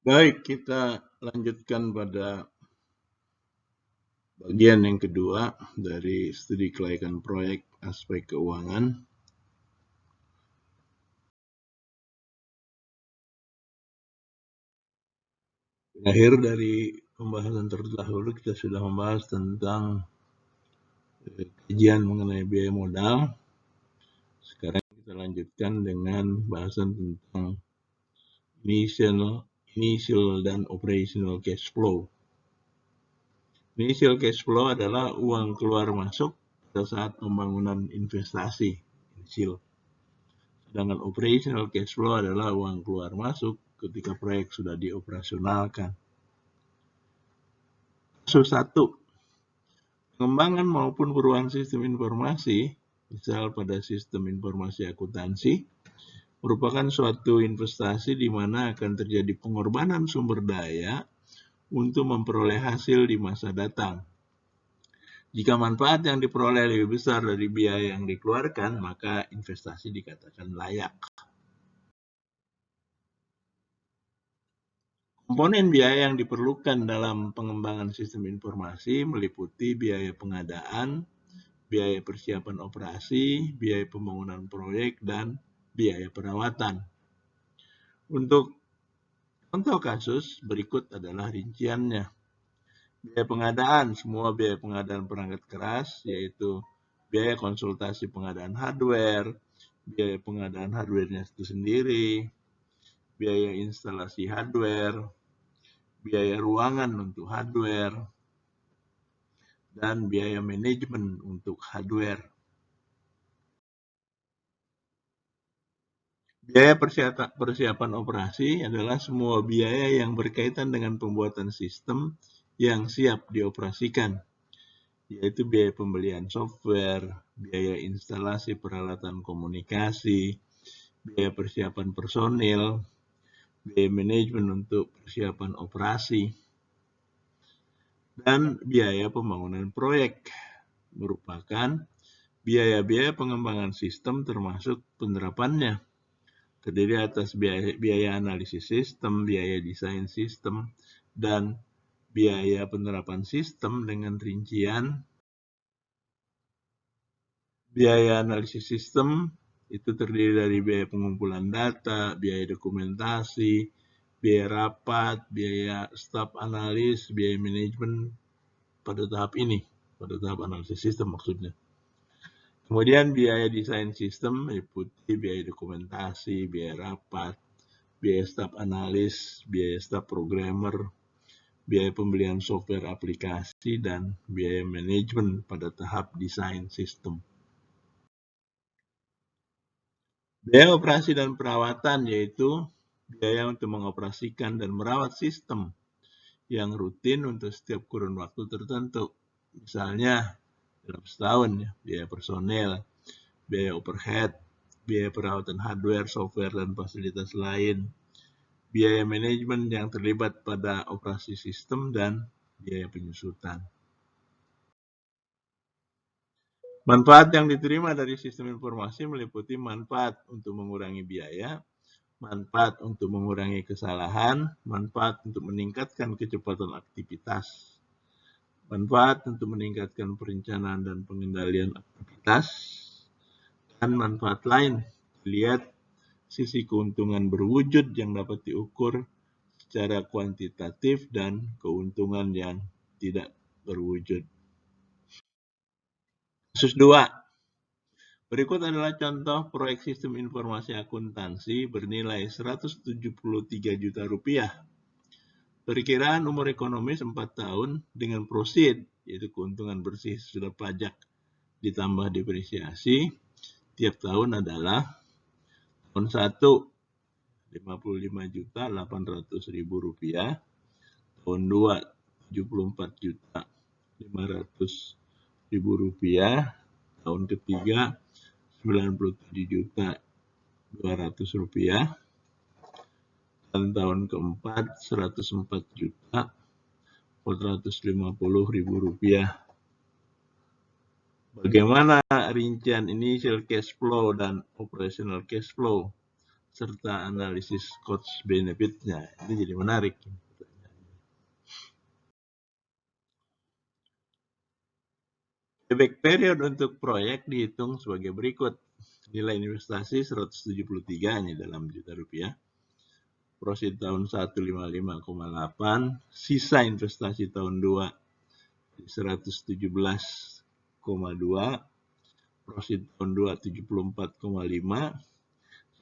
Baik, kita lanjutkan pada bagian yang kedua dari studi kelayakan proyek aspek keuangan. Akhir dari pembahasan terdahulu kita sudah membahas tentang kajian mengenai biaya modal. Sekarang kita lanjutkan dengan bahasan tentang initial dan operational cash flow. Initial cash flow adalah uang keluar masuk pada saat pembangunan investasi initial. Sedangkan operational cash flow adalah uang keluar masuk ketika proyek sudah dioperasionalkan. Kasus 1. Pengembangan maupun perubahan sistem informasi, misal pada sistem informasi akuntansi, merupakan suatu investasi di mana akan terjadi pengorbanan sumber daya untuk memperoleh hasil di masa datang. Jika manfaat yang diperoleh lebih besar dari biaya yang dikeluarkan, maka investasi dikatakan layak. Komponen biaya yang diperlukan dalam pengembangan sistem informasi meliputi biaya pengadaan, biaya persiapan operasi, biaya pembangunan proyek, dan biaya perawatan. Untuk contoh kasus, berikut adalah rinciannya. Biaya pengadaan, semua biaya pengadaan perangkat keras, yaitu biaya konsultasi pengadaan hardware, biaya pengadaan hardware-nya itu sendiri, biaya instalasi hardware, biaya ruangan untuk hardware, dan biaya manajemen untuk hardware. Biaya persiapan operasi adalah semua biaya yang berkaitan dengan pembuatan sistem yang siap dioperasikan, yaitu biaya pembelian software, biaya instalasi peralatan komunikasi, biaya persiapan personil, biaya manajemen untuk persiapan operasi, dan biaya pembangunan proyek merupakan biaya-biaya pengembangan sistem termasuk penerapannya. Terdiri atas biaya analisis sistem, biaya desain sistem, dan biaya penerapan sistem dengan rincian. Biaya analisis sistem itu terdiri dari biaya pengumpulan data, biaya dokumentasi, biaya rapat, biaya staf analis, biaya manajemen pada tahap ini, pada tahap analisis sistem maksudnya. Kemudian biaya desain sistem meliputi biaya dokumentasi, biaya rapat, biaya staf analis, biaya staf programmer, biaya pembelian software aplikasi, dan biaya manajemen pada tahap desain sistem. Biaya operasi dan perawatan yaitu biaya untuk mengoperasikan dan merawat sistem yang rutin untuk setiap kurun waktu tertentu. Misalnya dalam setahun ya, biaya personel, biaya overhead, biaya perawatan hardware, software, dan fasilitas lain, biaya manajemen yang terlibat pada operasi sistem, dan biaya penyusutan. Manfaat yang diterima dari sistem informasi meliputi manfaat untuk mengurangi biaya, manfaat untuk mengurangi kesalahan, manfaat untuk meningkatkan kecepatan aktivitas, manfaat untuk meningkatkan perencanaan dan pengendalian aktivitas, dan manfaat lain. Lihat sisi keuntungan berwujud yang dapat diukur secara kuantitatif dan keuntungan yang tidak berwujud. Kasus 2. Berikut adalah contoh proyek sistem informasi akuntansi bernilai 173 juta rupiah. Perkiraan umur ekonomis 4 tahun dengan proceed, yaitu keuntungan bersih sesudah pajak ditambah depresiasi, tiap tahun adalah tahun 1 55.800.000 rupiah, tahun 2 74.500.000 rupiah, tahun ketiga 97.200.000 rupiah, dan tahun keempat 104.450.000 rupiah. Bagaimana rincian initial cash flow dan operational cash flow? serta analisis cost benefit-nya. Ini jadi menarik. Payback period untuk proyek dihitung sebagai berikut. Nilai investasi 173 hanya dalam juta rupiah. Profit tahun 1 55,8, sisa investasi tahun 2 117,2, profit tahun 2 74,5,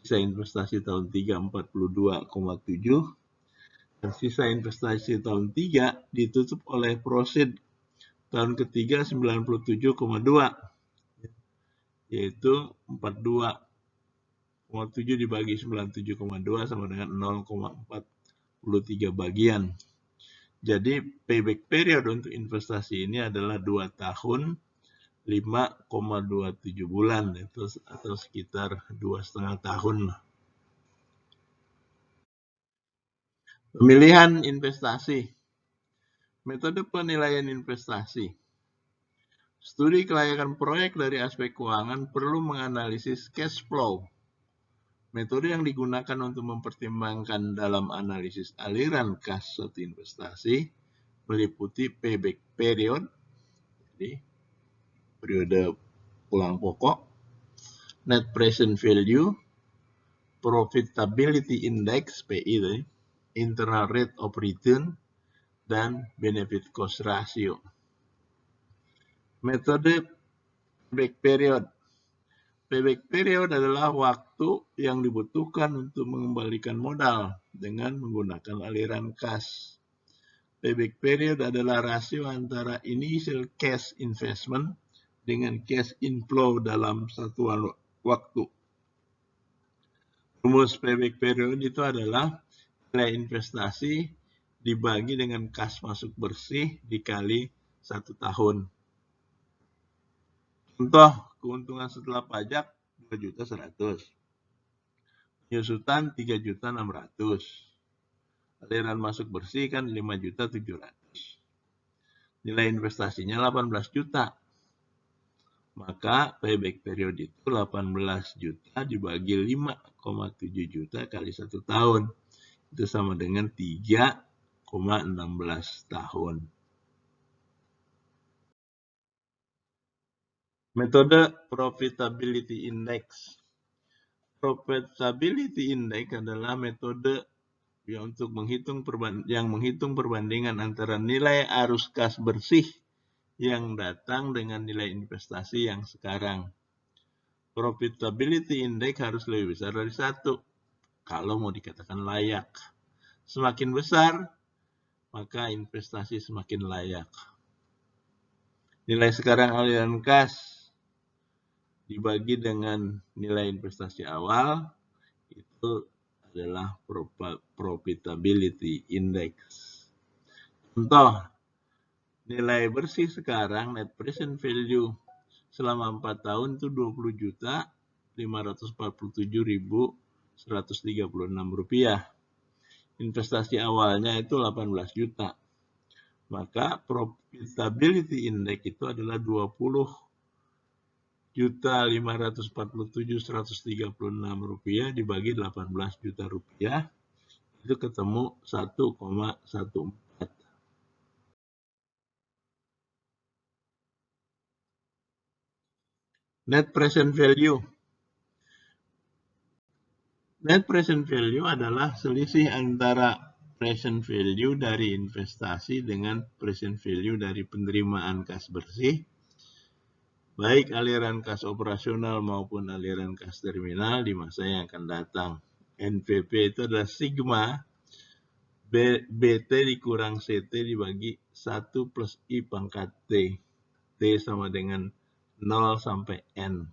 sisa investasi tahun 3 42,7, dan sisa investasi tahun 3 ditutup oleh profit tahun ketiga 97,2, yaitu 42,7 dibagi 97,2 sama dengan 0,43 bagian. Jadi payback period untuk investasi ini adalah 2 tahun 5,27 bulan atau sekitar 2,5 tahun. Pemilihan investasi. Metode penilaian investasi. Studi kelayakan proyek dari aspek keuangan perlu menganalisis cash flow. Metode yang digunakan untuk mempertimbangkan dalam analisis aliran kas suatu investasi meliputi payback period, jadi periode pulang pokok, net present value, profitability index (PI), internal rate of return, dan benefit cost ratio. Metode payback period. Payback period adalah waktu yang dibutuhkan untuk mengembalikan modal dengan menggunakan aliran kas. Payback period adalah rasio antara initial cash investment dengan cash inflow dalam satuan waktu. Rumus payback period itu adalah nilai investasi dibagi dengan kas masuk bersih dikali 1 tahun. Contoh, keuntungan setelah pajak 2.100.000. Penyusutan 3.600.000. Aliran masuk bersih kan 5.700.000. Nilai investasinya 18 juta. Maka payback period itu 18 juta dibagi 5,7 juta kali 1 tahun. Itu sama dengan 3,16 tahun. Metode profitability index. Profitability index adalah metode yang menghitung perbandingan antara nilai arus kas bersih yang datang dengan nilai investasi yang sekarang. Profitability index harus lebih besar dari 1 kalau mau dikatakan layak. Semakin besar, maka investasi semakin layak. Nilai sekarang aliran kas dibagi dengan nilai investasi awal, itu adalah profitability index. Contoh, nilai bersih sekarang net present value selama 4 tahun itu 20.547.136 rupiah. Investasi awalnya itu 18 juta. Maka profitability index itu adalah 20.547.136 rupiah dibagi 18 juta rupiah, itu ketemu 1,14. Net present value. Net present value adalah selisih antara present value dari investasi dengan present value dari penerimaan kas bersih, baik aliran kas operasional maupun aliran kas terminal di masa yang akan datang. NPV itu adalah sigma BT dikurang CT dibagi 1 plus I pangkat T. T sama dengan 0 sampai N.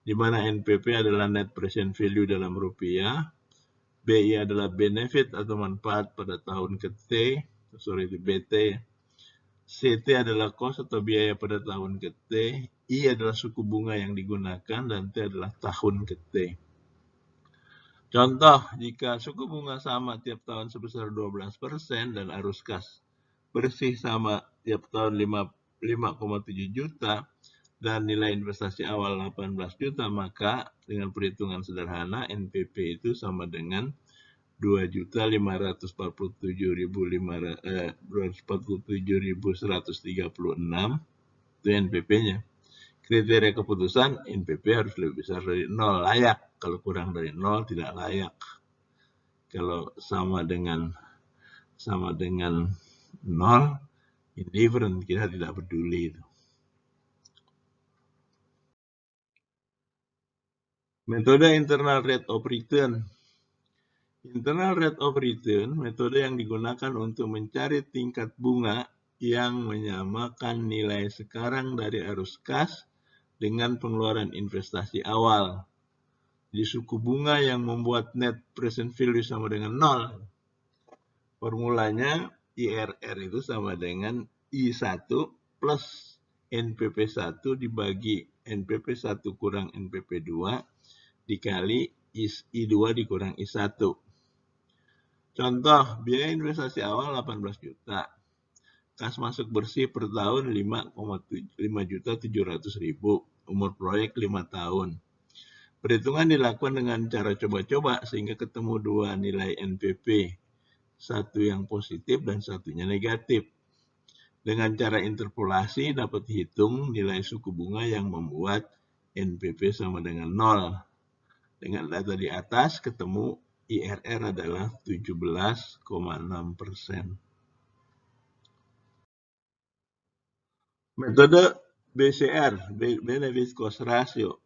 Di mana NPV adalah net present value dalam rupiah, BI adalah benefit atau manfaat pada tahun ke T, BT, CT adalah cost atau biaya pada tahun ke T, I adalah suku bunga yang digunakan, dan T adalah tahun ke T. Contoh, jika suku bunga sama tiap tahun sebesar 12% dan arus kas bersih sama tiap tahun 5,7 juta, dan nilai investasi awal 18 juta, maka dengan perhitungan sederhana NPP itu sama dengan 2.547.136 itu NPP-nya. Kriteria keputusan NPP harus lebih besar dari 0, layak. Kalau kurang dari 0 tidak layak. Kalau sama dengan 0, indifferent, kita tidak peduli itu. Metode internal rate of return. Internal rate of return, metode yang digunakan untuk mencari tingkat bunga yang menyamakan nilai sekarang dari arus kas dengan pengeluaran investasi awal. Di suku bunga yang membuat net present value sama dengan 0. Formulanya IRR itu sama dengan I1 plus NPP1 dibagi NPP1 kurang NPP2 dikali I2 dikurang I1. Contoh, biaya investasi awal 18 juta. Kas masuk bersih per tahun 5.700.000. Umur proyek 5 tahun. Perhitungan dilakukan dengan cara coba-coba sehingga ketemu dua nilai NPP. Satu yang positif dan satunya negatif. Dengan cara interpolasi dapat dihitung nilai suku bunga yang membuat NPP sama dengan 0. Dengan data di atas ketemu IRR adalah 17,6%. Metode BCR, Benefit Cost Ratio.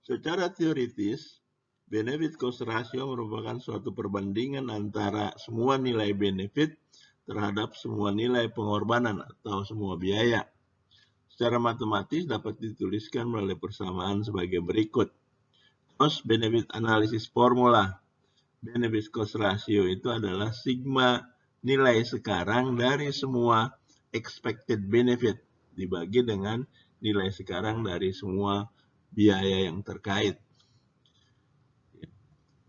Secara teoritis, Benefit Cost Ratio merupakan suatu perbandingan antara semua nilai benefit terhadap semua nilai pengorbanan atau semua biaya. Secara matematis dapat dituliskan melalui persamaan sebagai berikut. Cost Benefit Analysis Formula. Benefit Cost Ratio itu adalah sigma nilai sekarang dari semua expected benefit dibagi dengan nilai sekarang dari semua biaya yang terkait.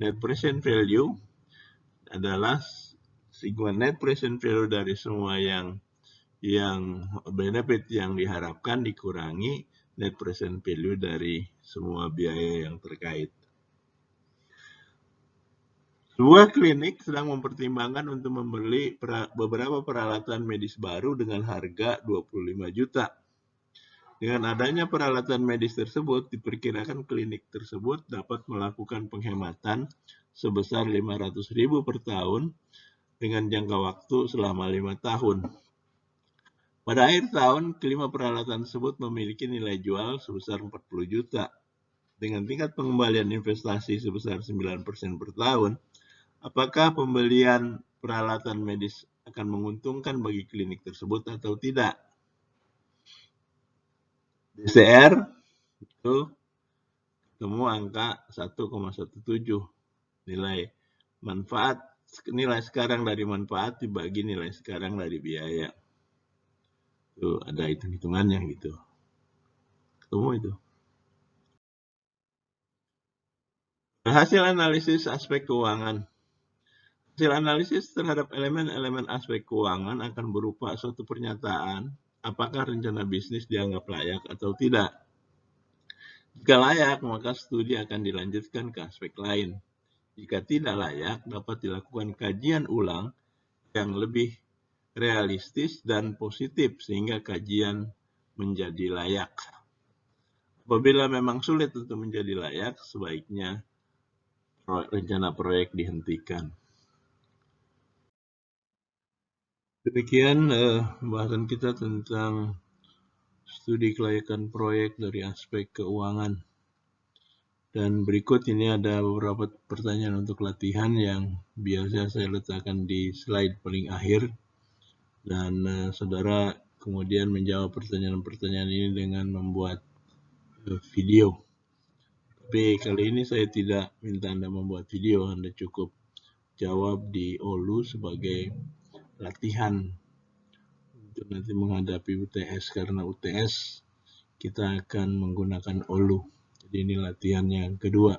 Net present value adalah sigma net present value dari semua yang benefit yang diharapkan dikurangi net present value dari semua biaya yang terkait. Sebuah klinik sedang mempertimbangkan untuk membeli beberapa peralatan medis baru dengan harga 25 juta. Dengan adanya peralatan medis tersebut, diperkirakan klinik tersebut dapat melakukan penghematan sebesar 500.000 per tahun dengan jangka waktu selama 5 tahun. Pada akhir tahun, kelima peralatan tersebut memiliki nilai jual sebesar 40 juta. Dengan tingkat pengembalian investasi sebesar 9% per tahun, apakah pembelian peralatan medis akan menguntungkan bagi klinik tersebut atau tidak? BCR itu ketemu angka 1,17. Nilai sekarang dari manfaat dibagi nilai sekarang dari biaya. Tuh, ada hitung-hitungannya gitu. Ketemu itu. Hasil analisis aspek keuangan. Hasil analisis terhadap elemen-elemen aspek keuangan akan berupa suatu pernyataan apakah rencana bisnis dianggap layak atau tidak. Jika layak, maka studi akan dilanjutkan ke aspek lain. Jika tidak layak, dapat dilakukan kajian ulang yang lebih realistis dan positif sehingga kajian menjadi layak. Apabila memang sulit untuk menjadi layak, sebaiknya rencana proyek dihentikan. Demikian pembahasan kita tentang studi kelayakan proyek dari aspek keuangan. Dan berikut ini ada beberapa pertanyaan untuk latihan yang biasa saya letakkan di slide paling akhir. Dan saudara kemudian menjawab pertanyaan-pertanyaan ini dengan membuat video. Tapi kali ini saya tidak minta Anda membuat video, Anda cukup jawab di OLU sebagai latihan untuk nanti menghadapi UTS, karena UTS kita akan menggunakan OLU. Jadi ini latihan yang kedua.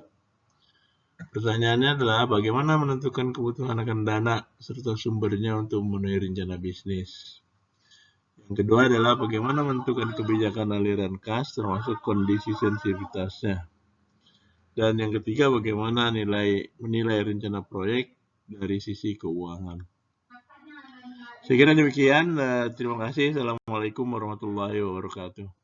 Pertanyaannya adalah bagaimana menentukan kebutuhan akan dana serta sumbernya untuk memenuhi rencana bisnis. Yang kedua adalah bagaimana menentukan kebijakan aliran kas termasuk kondisi sensitivitasnya. Dan yang ketiga bagaimana menilai rencana proyek dari sisi keuangan. Saya kira demikian. Terima kasih. Assalamualaikum warahmatullahi wabarakatuh.